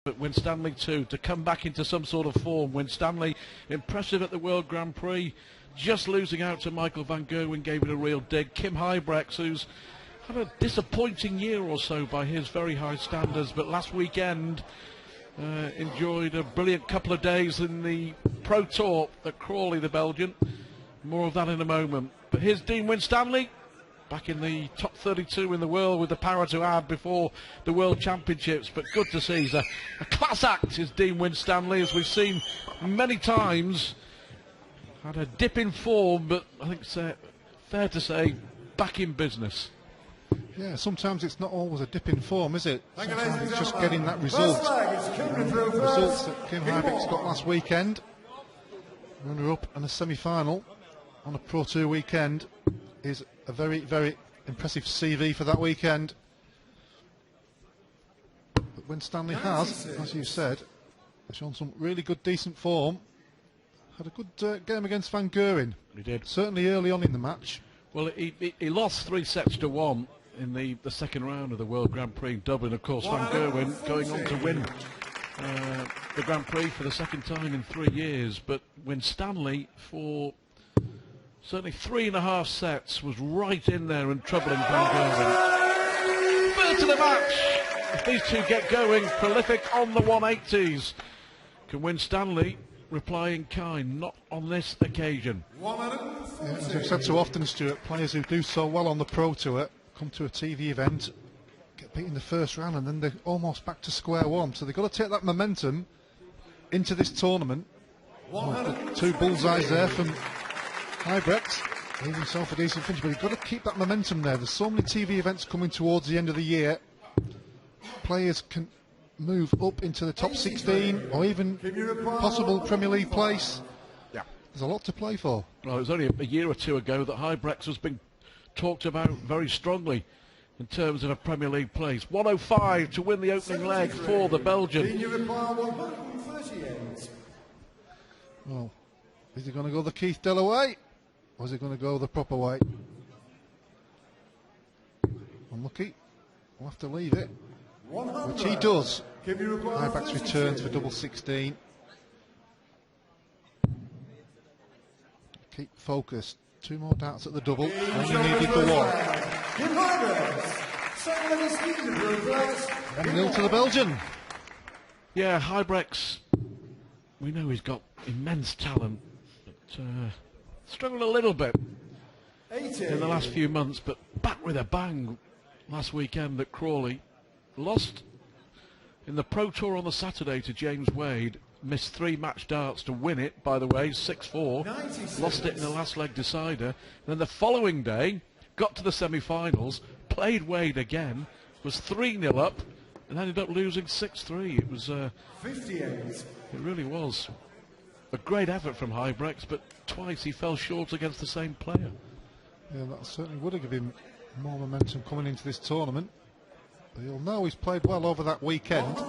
But Winstanley too, to come back into some sort of form. Winstanley impressive at the World Grand Prix, just losing out to Michael van Gerwen gave it a real dig. Kim Huybrechts, who's had a disappointing year or so by his very high standards, but last weekend enjoyed a brilliant couple of days in the Pro Tour at Crawley, the Belgian. More of that in a moment. But here's Dean Winstanley, back in the top 32 in the world with the power to add before the World Championships. But good to see. He's a class act, is Dean Winstanley, as we've seen many times. Had a dip in form, but I think it's fair to say back in business. Yeah, sometimes it's not always a dip in form, is it? Sometimes it's just getting that result. The results that Kim Huybrechts got last weekend, runner-up and a semi-final on a Pro Tour weekend, is a very, very impressive CV for that weekend. But Winstanley has, as you said, shown some really good, decent form. Had a good game against Van Gerwen. He did. Certainly early on in the match. Well, he lost 3-1 in the second round of the World Grand Prix in Dublin. Of course, Van Gerwen going on to win the Grand Prix for the second time in 3 years. But Winstanley, for certainly 3.5 sets, was right in there and troubling Van Gerwen. First of the match, if these two get going, prolific on the 180s. Can Winstanley reply in kind? Not on this occasion. Yeah, as we've said so often, Stuart, players who do so well on the Pro Tour come to a TV event, get beat in the first round, and then they're almost back to square one. So they've got to take that momentum into this tournament. Oh, 2 bullseyes there from Huybrechts, gave himself a decent finish, but you've got to keep that momentum there. There's so many TV events coming towards the end of the year. Players can move up into the top 16 or even possible Premier League place. Yeah, there's a lot to play for. Well, it was only a year or two ago that Huybrechts was being talked about very strongly in terms of a Premier League place. 105 to win the opening leg for the Belgian. Well, is he going to go the Keith Della way, or is he going to go the proper way? Unlucky. We'll have to leave it, which he does. Huybrechts returns for double 16. Keep focused. 2 more darts at the double. Only needed the 1. 1-0 to the Belgian. Yeah, Huybrechts, we know he's got immense talent, but struggled a little bit in the last few months, but back with a bang last weekend at Crawley. Lost in the Pro Tour on the Saturday to James Wade. Missed 3 match darts to win it, by the way, 6-4. Lost it in the last leg decider. And then the following day, got to the semi-finals, played Wade again, was 3-0 up, and ended up losing 6-3. It was 58. It really was a great effort from Huybrechts, but twice he fell short against the same player. Yeah, that certainly would have given him more momentum coming into this tournament. But you'll know he's played well over that weekend.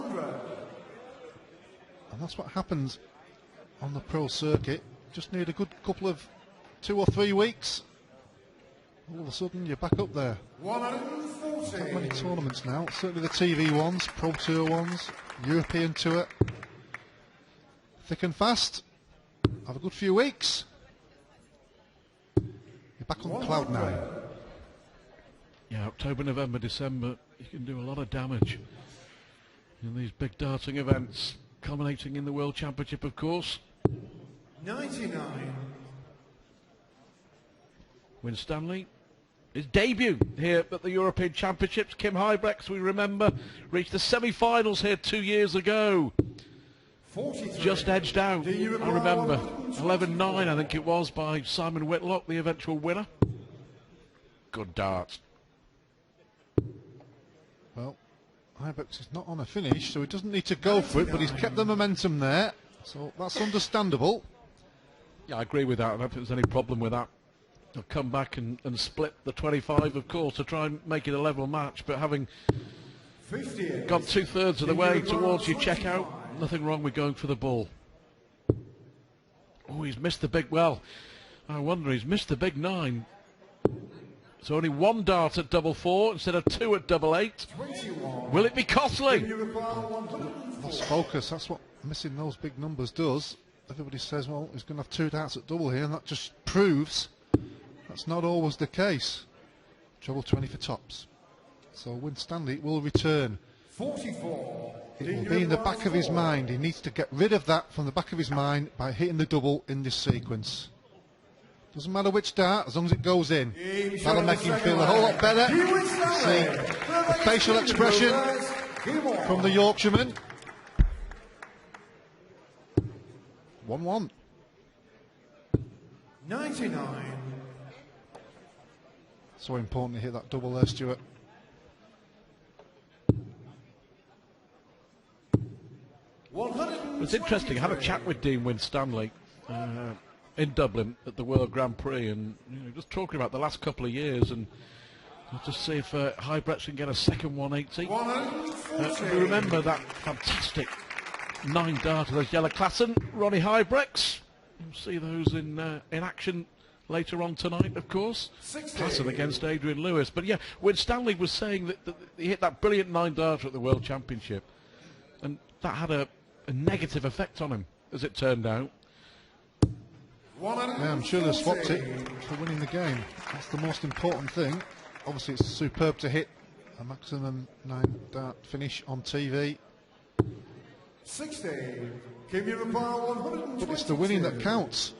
And that's what happens on the pro circuit. Just need a good couple of 2 or 3 weeks. All of a sudden you're back up there. 140. Not many tournaments now. Certainly the TV ones, Pro Tour ones, European Tour. Thick and fast. Have a good few weeks. You're back on cloud 9. Yeah, October, November, December, you can do a lot of damage in these big darting events, culminating in the World Championship, of course. 99. Winstanley, his debut here at the European Championships. Kim Huybrechts, we remember, reached the semi-finals here 2 years ago. 43. Just edged out, I remember, 11-9 I think it was, by Simon Whitlock, the eventual winner. Good darts. Well, Huybrechts is not on a finish, so he doesn't need to go for it, but he's kept the momentum there, so that's understandable. Yeah, I agree with that. I don't think there's any problem with that. He'll come back and split the 25, of course, to try and make it a level match, but having gone 2/3 of the way towards your checkout, nothing wrong with going for the ball. Oh, he's missed the big, well, I wonder, he's missed the big 9. So only 1 dart at double 4 instead of 2 at double 8. Will it be costly? Lost focus, that's what missing those big numbers does. Everybody says, well, he's going to have 2 darts at double here, and that just proves that's not always the case. Treble 20 for tops. So Winstanley will return. 44. It will be in the back of his mind. He needs to get rid of that from the back of his mind by hitting the double in this sequence. Doesn't matter which dart, as long as it goes in. That'll make him feel a whole lot better. See the facial expression from the Yorkshireman. 1-1. 99. So important to hit that double there, Stuart. It's interesting. I had a chat with Dean Winstanley in Dublin at the World Grand Prix, and just talking about the last couple of years, and just see if Huybrechts can get a second 180. We remember that fantastic 9-dart of those yellow Klassen, Ronnie Huybrechts. We'll see those in action later on tonight, of course. Klassen against Adrian Lewis. But yeah, Winstanley was saying that he hit that brilliant 9-darter at the World Championship, and that had a negative effect on him, as it turned out. Yeah, I'm sure they swapped it for winning the game. That's the most important thing. Obviously, it's superb to hit a maximum 9-dart finish on TV. 60. Give you a bar 122. But it's the winning that counts.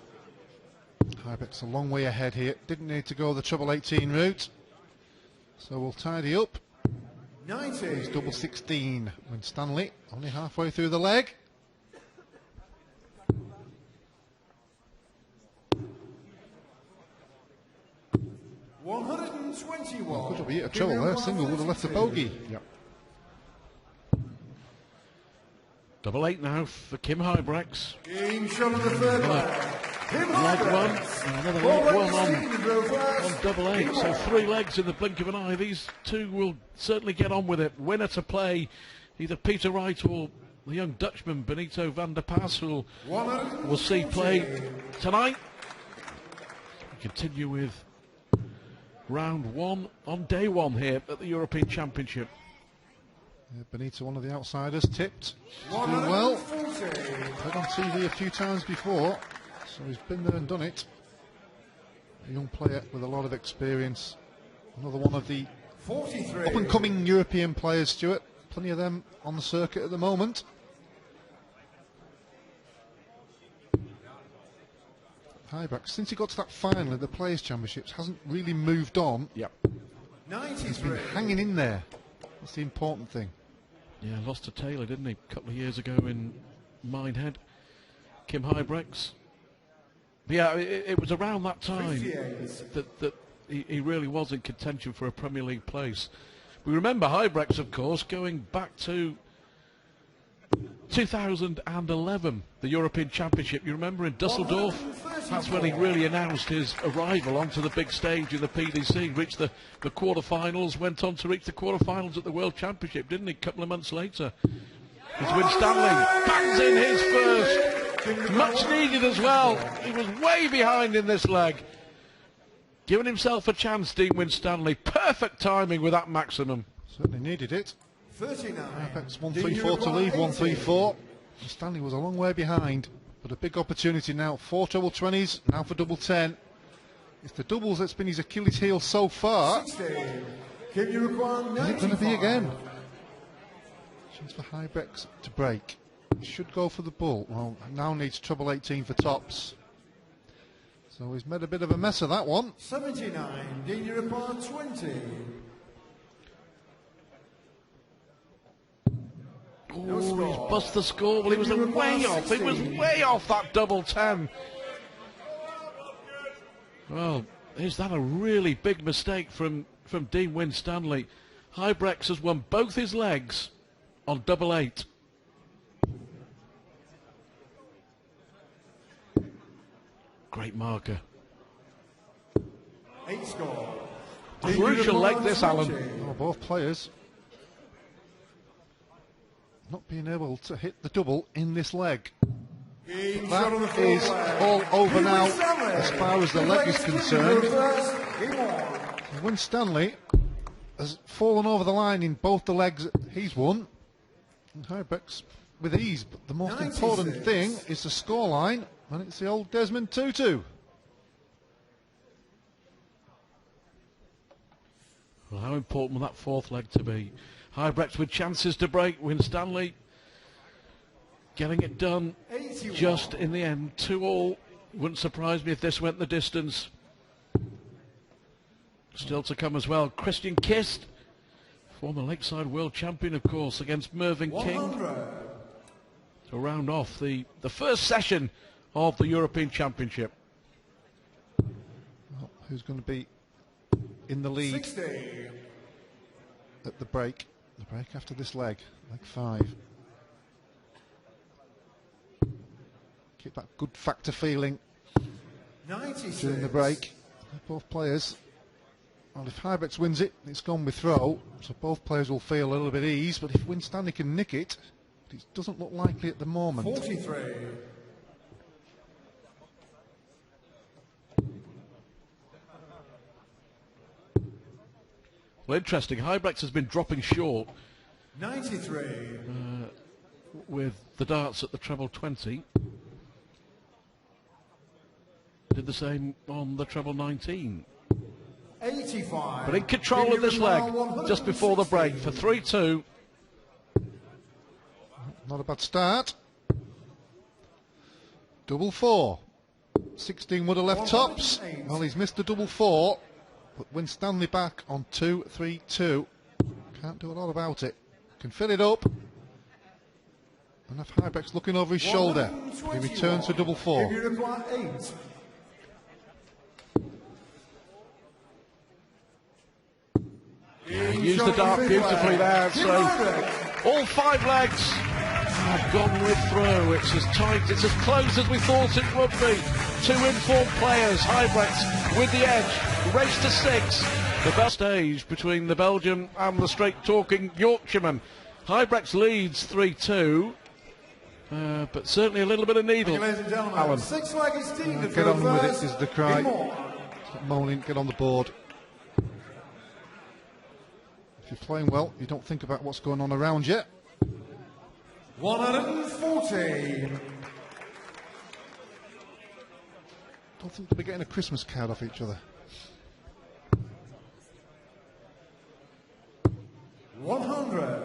Huybrechts a long way ahead here. Didn't need to go the treble 18 route. So we'll tidy up. 90. It's double 16. Winstanley only halfway through the leg. Well, could have hit a treble there. Single would have left a bogey. Yep. Double 8 now for Kim Huybrechts. Game shot of the third leg. Leg one, and another leg one on double 8. So 3 legs in the blink of an eye. These two will certainly get on with it. Winner to play, either Peter Wright or the young Dutchman Benito van der Pas, who we'll see play tonight. We continue with round 1 on day 1 here at the European Championship. Yeah, Benito, one of the outsiders, tipped. He's doing well. Played on TV a few times before, so he's been there and done it. A young player with a lot of experience. Another one of the up-and-coming European players, Stuart. Plenty of them on the circuit at the moment. Huybrechts, since he got to that final of the Players' Championships, hasn't really moved on. Yep. He's been hanging in there. That's the important thing. Yeah, lost to Taylor, didn't he, a couple of years ago in Minehead. Kim Huybrechts. Yeah, it was around that time that he really was in contention for a Premier League place. We remember Huybrechts, of course, going back to 2011, the European Championship. You remember in Dusseldorf? That's when he really announced his arrival onto the big stage in the PDC, reached the quarterfinals, went on to reach the quarterfinals at the World Championship, didn't he, a couple of months later? As Winstanley bangs in his first, much needed as well. He was way behind in this leg. Giving himself a chance, Dean Winstanley. Perfect timing with that maximum. Certainly needed it. 39. Huybrechts 134 to lead, 134. Stanley was a long way behind, but a big opportunity now. 4 treble 20s, now for double 10. It's the doubles that's been his Achilles heel so far. Is it going to be again? Chance for Huybrechts to break. Should go for the bull. Well, now needs treble 18 for tops. So he's made a bit of a mess of that one. 79, Dean upon 20. Oh, he's bust the score. Well, he was way off. He was way off that double 10. Well, is that a really big mistake from Dean Winstanley? Huybrechts has won both his legs on double 8. Great marker. 8 score. Crucial leg this, Alan. Oh, both players not being able to hit the double in this leg. That is all over now as far as the leg is concerned. Winstanley has fallen over the line in both the legs he's won. And Huybrechts with ease, but the most important thing is the scoreline, and it's the old Desmond Tutu. Well, how important will that fourth leg to be? Huybrechts with chances to break. Winstanley getting it done 81. just in the end. 2-all. Wouldn't surprise me if this went the distance. Still to come as well. Christian Kist, former Lakeside World Champion, of course, against Mervyn King 100. to round off the first session of the European Championship. Well, who's going to be in the lead 60. at the break? The break after this leg 5. Keep that good factor feeling 96. during the break. Both players, well, if Huybrechts wins it, it's gone with throw, so both players will feel a little bit ease, but if Winstanley can nick it, it doesn't look likely at the moment. 43. Well, interesting. Huybrechts has been dropping short 93. with the darts at the treble 20. Did the same on the treble 19. 85. But in control of this leg just before the break for 3-2. Not a bad start. Double 4. 16 would have left tops. Well, he's missed the double 4. But Winstanley back on 2-3-2. Can't do a lot about it. Can fill it up. And if Huybrechts looking over his shoulder, he returns to double 4. Give you reply 8. Used the dart beautifully there. So all 5 legs have gone with through. It's as tight, it's as close as we thought it would be. 2 informed players. Huybrechts with the edge. Race to 6. The best stage between the Belgian and the straight-talking Yorkshireman. Huybrechts leads 3-2. But certainly a little bit of needle. Ladies and gentlemen, Alan. 6 leg is team to Get on with first. it is the cry. More. Stop moaning, get on the board. If you're playing well, you don't think about what's going on around you. 140. Don't think they'll be getting a Christmas card off each other. 100.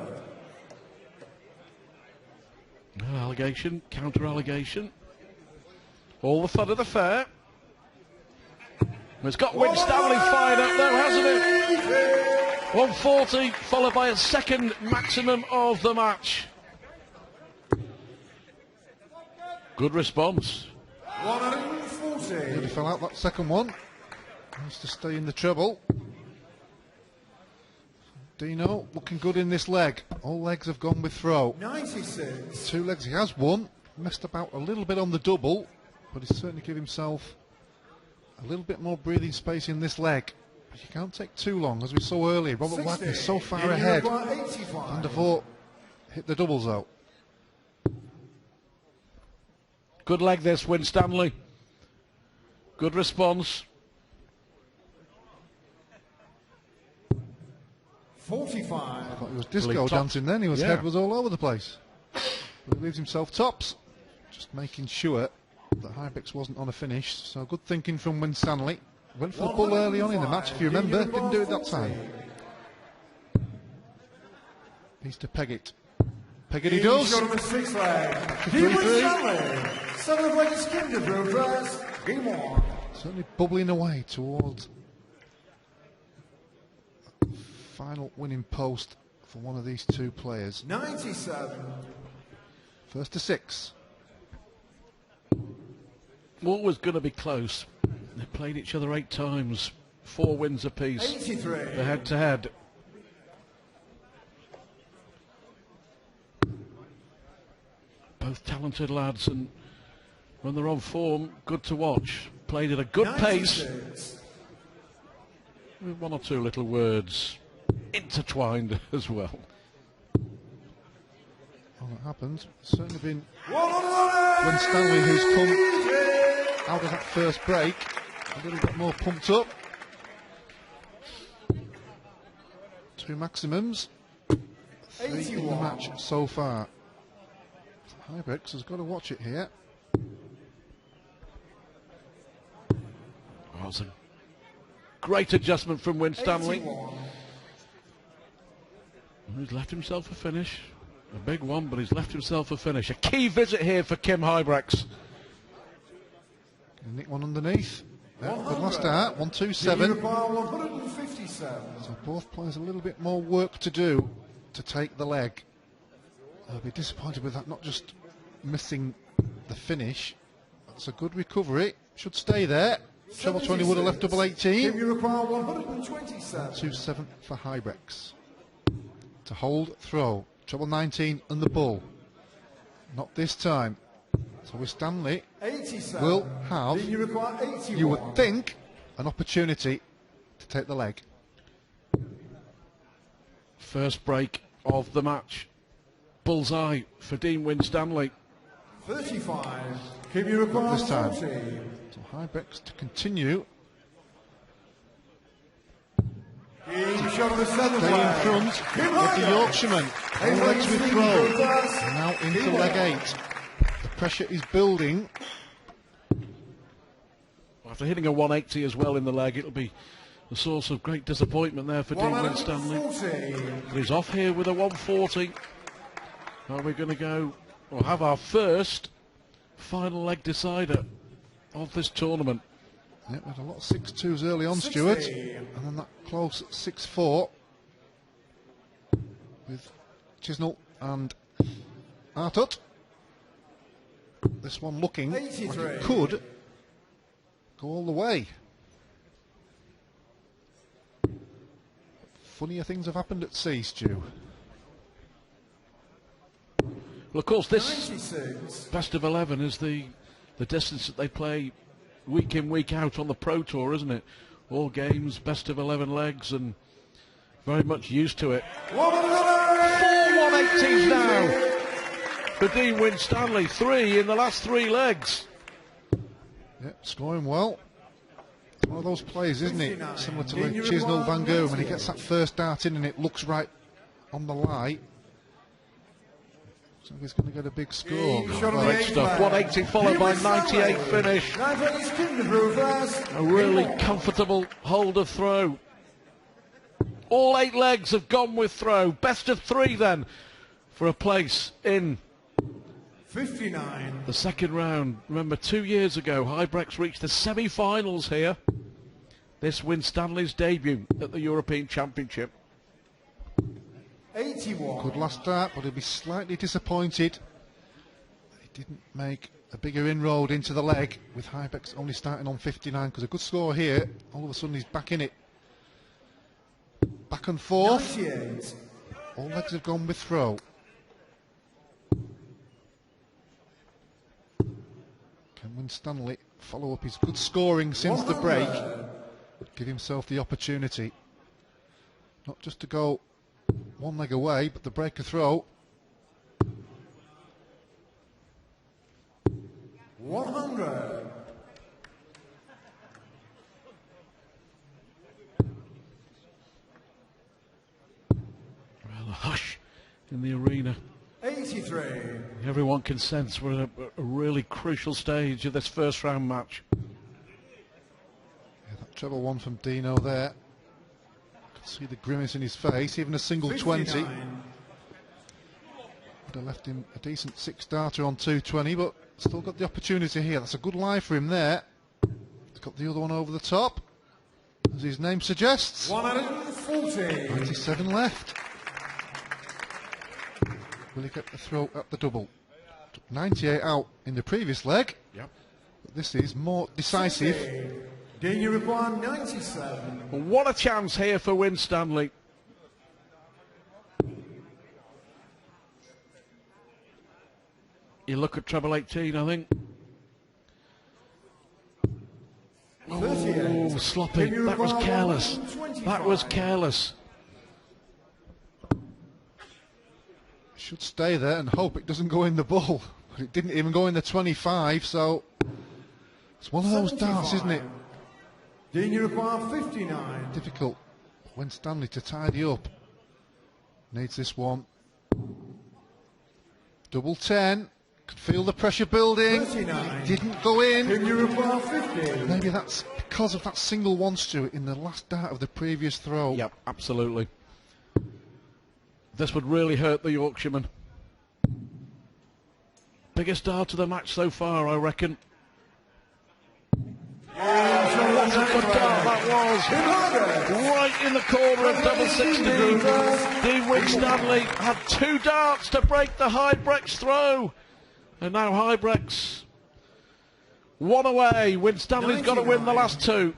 Allegation, counter-allegation. All the fun of the fair. It's got Winstanley fired up though, hasn't it? 140, followed by a second maximum of the match. Good response. 140. Nearly fell out that second one. Nice to stay in the treble. Dino looking good in this leg. All legs have gone with throw. 96. 2 legs he has won. Messed about a little bit on the double, but he's certainly given himself a little bit more breathing space in this leg. But you can't take too long, as we saw earlier. Robert 60. Wagner's so far Give you ahead. reply 85. Van der Voort hit the doubles out. Good leg this, Winstanley. Good response. 45. I thought he was disco Top. dancing then. His Yeah. head was all over the place. But he leaves himself tops. Just making sure that Huybrechts wasn't on a finish. So good thinking from Winstanley. Went for the bull early on in the match, if you remember. Didn't do it that time. Needs to peg it. Peg it he does. Shot him a 6 leg. He 3-3. Winstanley. 7 leg is team to first. Game on. Certainly bubbling away towards final winning post for one of these 2 players. 97. First to 6. Always going to be close. They played each other 8 times. 4 wins apiece. 83. The head-to-head. Both talented lads, and when they're on form, good to watch. Played at a good pace, 96. with 1 or 2 little words intertwined as well. Well, that happens. It's certainly been 100. Winstanley who's come out of that first break a little bit more pumped up. 2 maximums. 3 in the 81. match so far. Huybrechts has got to watch it here. Oh, it's a great adjustment from Winstanley. 81. He's left himself a finish. A big one, but he's left himself a finish. A key visit here for Kim Huybrechts. Nick one underneath. Yeah, good last start. 1-2-7. Senior Pile 157. So both players a little bit more work to do to take the leg. They'll be disappointed with that, not just missing the finish. That's a good recovery. Should stay there. Treble 20 would have left double 18. Senior Pile 127. 2-7 for Huybrechts. To hold, throw. Treble 19 and the bull. Not this time. So Winstanley 87. will have, Then you require 81. you would think, an opportunity to take the leg. First break of the match. Bullseye for Dean Winstanley. 35. Can you require This time. 40? So Huybrechts to continue. Game shot of the seventh Stay in leg. front of the Yorkshireman. All legs with throw. And now into leg 8. The pressure is building. After hitting a 180 as well in the leg, it'll be a source of great disappointment there for Dean Winstanley. 140. But he's off here with a 140. Are we going to go, or have our first final leg decider of this tournament? Yeah, we had a lot of 6-2s early on, Stuart. 60. And then that close 6-4 with Chisnell and Artut. This one looking like 83. it could go all the way. Funnier things have happened at sea, Stu. Well, of course, this 96. best of 11 is the distance that they play week in, week out on the Pro Tour, isn't it? All games, best of 11 legs, and very much used to it. 180s now for Dean Winstanley. 3 in the last 3 legs. Yep, scoring well. It's one of those plays, isn't it? 59. Similar to Can you Chisnell rewind Van Gogh when he 98? gets that first dart in and it looks right on the light. So he's going to get a big score. Shot of the Great eighth stuff. leg. 180 followed by 98 finish. 98 Kinderbrew. A really comfortable hold of throw. All 8 legs have gone with throw. Best of 3 then for a place in 59. the second round. Remember, 2 years ago, Huybrechts reached the semi-finals here. This Winstanley's debut at the European Championship. 81. Good last start, but he'll be slightly disappointed. He didn't make a bigger inroad into the leg, with Huybrechts only starting on 59, because a good score here. All of a sudden he's back in it. Back and forth. 98. All legs have gone with throw. Can Winstanley follow up his good scoring since the break? Give himself the opportunity. Not just to go one leg away, but the breaker throw. 100. Well, a hush in the arena. 83. Everyone can sense we're at a really crucial stage of this first round match. Yeah, that treble one from Dino there. Could see the grimace in his face. Even a single 20 would 59. have left him a decent 6-starter on 220, but still got the opportunity here. That's a good lie for him there. He's got the other one over the top, as his name suggests. 140. 97 left. Will he get the throw at the double? Took 98 out in the previous leg, Yep. but this is more decisive. 60. Then you require 97. Well, what a chance here for Winstanley. You look at treble 18, I think. Oh, 38. sloppy. Can you That was require careless. 125? That was careless. Should stay there and hope it doesn't go in the bull. But it didn't even go in the 25, so it's one of those darts, isn't it? Then you require 59. Difficult when Winstanley to tidy up. Needs this one. Double 10. Could feel the pressure building. 39. Didn't go in. Can you reply 50? Maybe that's because of that single one, Stuart, in the last dart of the previous throw. Yep, absolutely. This would really hurt the Yorkshireman. Biggest dart of the match so far, I reckon. What a good dart that was! Right in the corner of double 16. Dean Winstanley had 2 darts to break the Huybrechts throw. And now Huybrechts 1 away. Winstanley's got to win the last 2.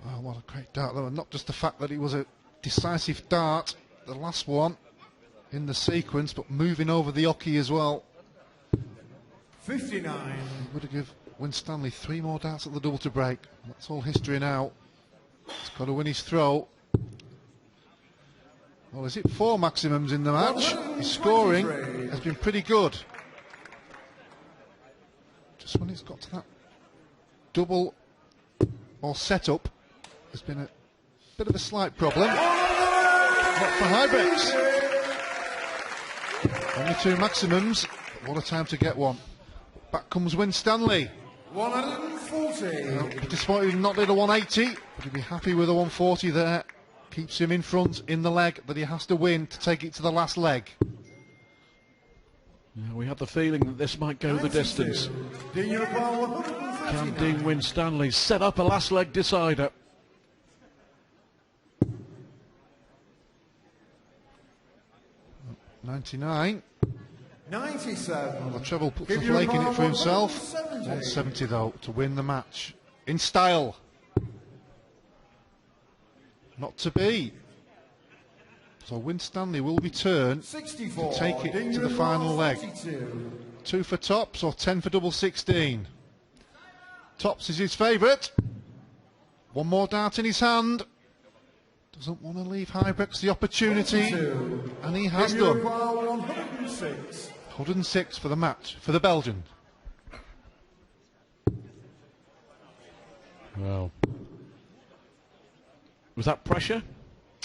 Oh, what a great dart, though. And not just the fact that it was a decisive dart, the last one in the sequence, but moving over the oche as well. 59. Would have given Winstanley 3 more darts at the double to break. That's all history now. He's got to win his throw. Well, is it 4 maximums in the match? His scoring has been pretty good. Just when it's got to that double or setup, there's been a bit of a slight problem. Not for Huybrechts. Only 2 maximums. What a time to get one. Back comes Winstanley. 140. Disappointed he's not did a 180, but he'd be happy with a 140 there. Keeps him in front in the leg that he has to win to take it to the last leg. Yeah, we had the feeling that this might go the distance. Can Dean Winstanley set up a last leg decider? $99. 97. Well, the treble puts the flake in it for himself. 170 though to win the match in style. Not to be. So Winstanley will return 64. to take it to the final leg. 2 for tops or 10 for double 16. Tops is his favourite. 1 more dart in his hand. Doesn't want to leave Huybrechts the opportunity, and he has done. 106 for the match, for the Belgian. Well, was that pressure?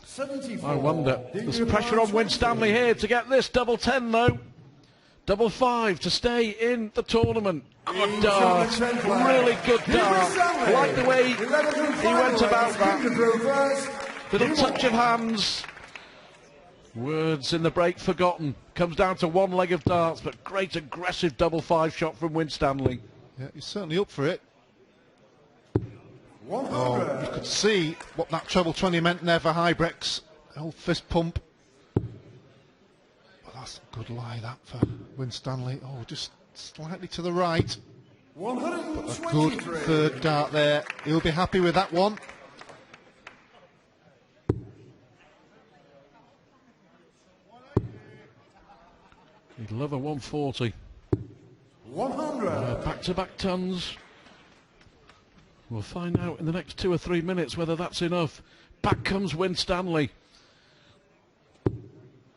74. I wonder. There's pressure on Winstanley here to get this double 10 though. Double 5 to stay in the tournament. Good dart, really good dart. Like the way he went about that. Little touch of hands. Words in the break forgotten. Comes down to 1 leg of darts, but great aggressive double 5 shot from Winstanley. Yeah, he's certainly up for it. 100. Oh, you could see what that treble 20 meant there for Huybrechts. Old fist pump. Well, that's a good lie, that, for Winstanley. Oh, just slightly to the right. 123. But a good third dart there. He'll be happy with that one. He'd love a 140. 100. Back-to-back tons. We'll find out in the next 2 or 3 minutes whether that's enough. Back comes Winstanley.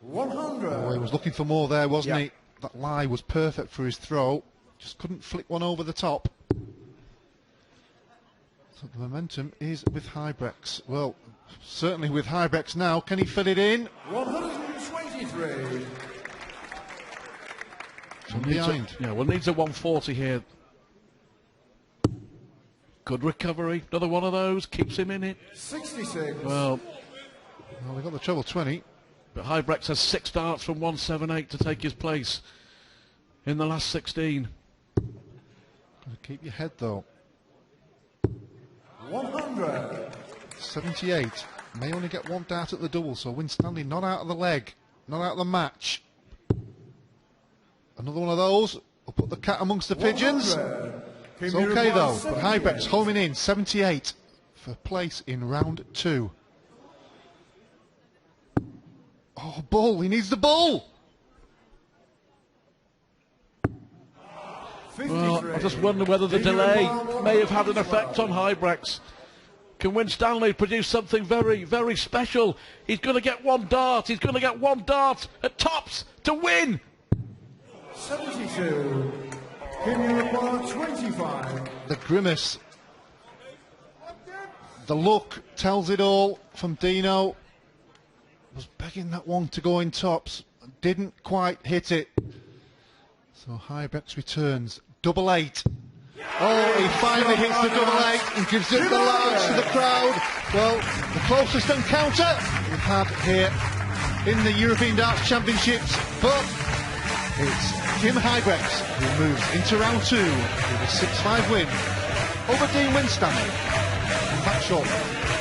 100. Oh, he was looking for more there, wasn't he? That lie was perfect for his throw. Just couldn't flick one over the top. So the momentum is with Huybrechts. Well, certainly with Huybrechts now. Can he fill it in? 123. From behind. Well, needs a 140 here. Good recovery. Another one of those. Keeps him in it. 66. Well, Well, they got the treble 20. but Huybrechts has 6 darts from 178 to take his place in the last 16. Got to keep your head though. 100. 78. May only get 1 dart at the double, so Winstanley not out of the leg, not out of the match. Another one of those. We'll put the cat amongst the pigeons. 100. It's okay though, but Huybrechts homing in 78 for place in round 2. Oh, bull, he needs the bull! Well, I just wonder whether the delay may have had an effect on Huybrechts. Can Winstanley produce something very, very special? He's going to get 1 dart. He's going to get 1 dart at tops to win. 72. Can you report 25? The grimace, the look tells it all from Dino. Was begging that one to go in tops, didn't quite hit it. So Huybrechts returns, double 8. Oh, he finally hits the double 8 and gives it the large to the crowd. Well, the closest encounter we've had here in the European Darts Championships, but it's Kim Huybrechts who moves into round 2 with a 6-5 win over Winstanley. Back shortly.